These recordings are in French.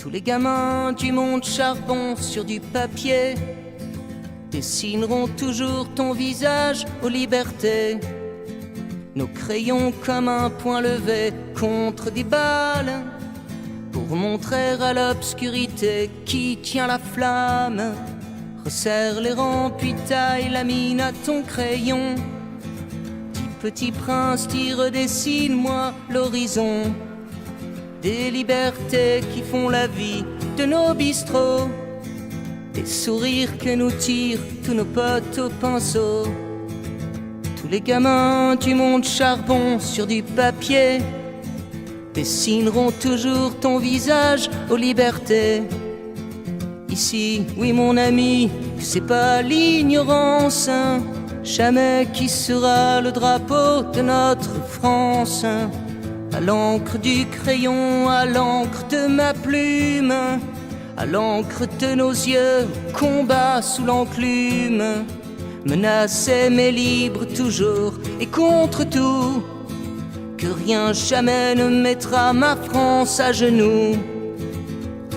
Tous les gamins du monde charbon sur du papier dessineront toujours ton visage aux libertés. Nos crayons comme un point levé contre des balles pour montrer à l'obscurité qui tient la flamme. Resserre les rangs puis taille la mine à ton crayon. Petit prince, tire, dessine-moi l'horizon des libertés qui font la vie de nos bistrots, des sourires que nous tirent tous nos potes au pinceau. Tous les gamins du monde charbon sur du papier dessineront toujours ton visage aux libertés. Ici, oui mon ami, c'est pas l'ignorance, jamais qui sera le drapeau de notre France. À l'encre du crayon, à l'encre de ma plume, à l'encre de nos yeux, combat sous l'enclume. Menacé mais libre toujours et contre tout, que rien jamais ne mettra ma France à genoux.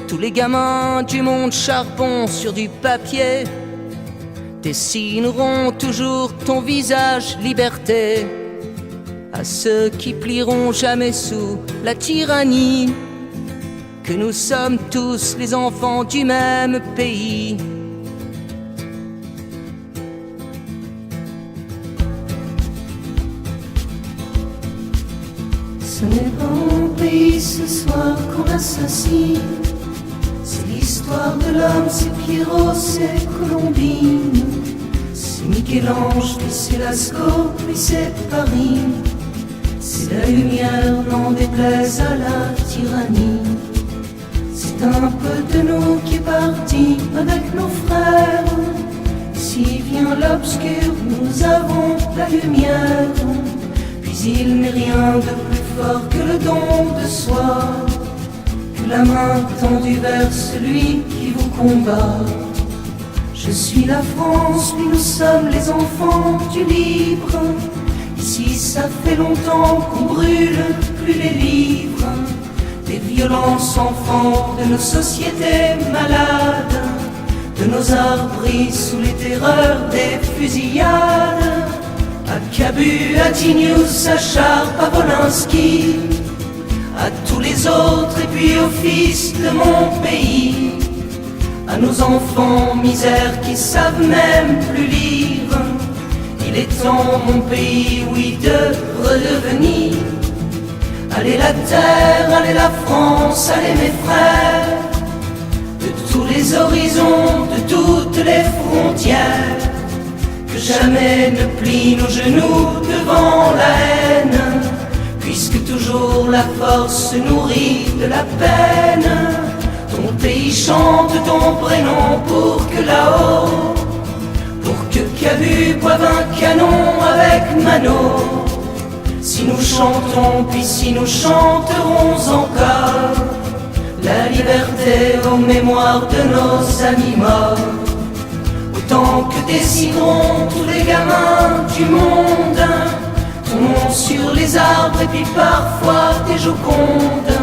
Tous les gamins du monde charbon sur du papier dessineront toujours ton visage liberté. À ceux qui plieront jamais sous la tyrannie, que nous sommes tous les enfants du même pays. Ce n'est pas mon pays ce soir qu'on assassine. C'est l'histoire de l'homme, c'est Pierrot, c'est Colombine. C'est Michel-Ange, puis c'est Lascaux, puis c'est Paris. C'est la lumière, n'en déplaise à la tyrannie. C'est un peu de nous qui est parti avec nos frères. S'il vient l'obscur, nous avons la lumière. Puis il n'est rien de plus fort que le don de soi, que la main tendue vers celui qui vous combat. Je suis la France, puis nous sommes les enfants du libre. Ici ça fait longtemps qu'on brûle plus les livres des violences enfants de nos sociétés malades, de nos arbres sous les terreurs des fusillades. À Cabu, à Tignouz, à Chartres, à Wolinski, à tous les autres et puis aux fils de mon pays, à nos enfants misères qui savent même plus lire. Il est temps, mon pays, oui, de redevenir. Allez la terre, allez la France, allez mes frères, de tous les horizons, de toutes les frontières, que jamais ne plient nos genoux devant la haine, puisque toujours la force se nourrit de la peine. Ton pays chante ton prénom pour que là-haut, pour que Cabu boive un canon avec Mano. Si nous chantons, puis si nous chanterons encore la liberté aux mémoires de nos amis morts, autant que dessineront tous les gamins du monde ton nom sur les arbres et puis parfois des Jocondes,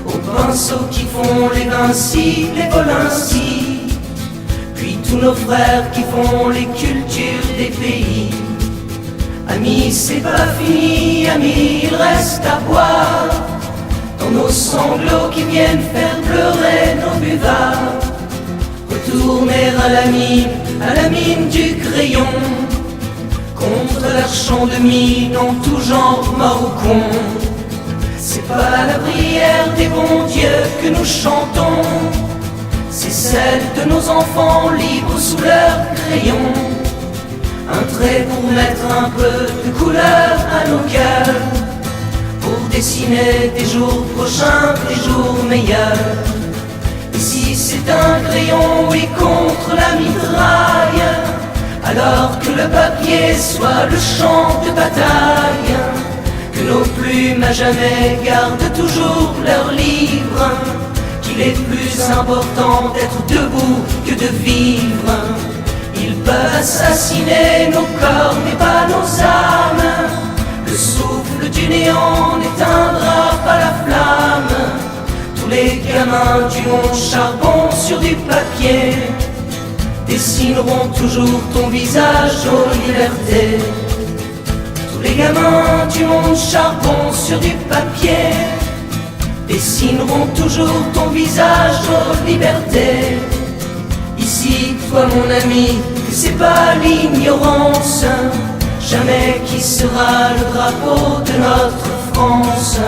aux pinceaux qui font les Vinci, les Wolinski, puis tous nos frères qui font les cultures des pays. Amis, c'est pas fini, amis, il reste à boire dans nos sanglots qui viennent faire pleurer nos buvards. Retourner à la mine du crayon, contre leur champ de mine en tout genre mort ou con. C'est pas la prière des bons dieux que nous chantons, c'est celle de nos enfants libres sous leur crayon. Un trait pour mettre un peu de couleur à nos cœurs, pour dessiner des jours prochains, des jours meilleurs. Et si c'est un crayon, oui, contre la mitraille, alors que le papier soit le champ de bataille, que nos plumes à jamais gardent toujours leur livre, qu'il est plus important d'être debout que de vivre. Ils peuvent assassiner nos corps mais pas nos âmes. Le souffle du néant n'éteindra pas la flamme. Tous les gamins du monde charbon sur du papier dessineront toujours ton visage aux libertés. Tous les gamins du monde charbon sur du papier dessineront toujours ton visage aux libertés. Ici, toi mon ami, que c'est pas l'ignorance jamais qui sera le drapeau de notre France.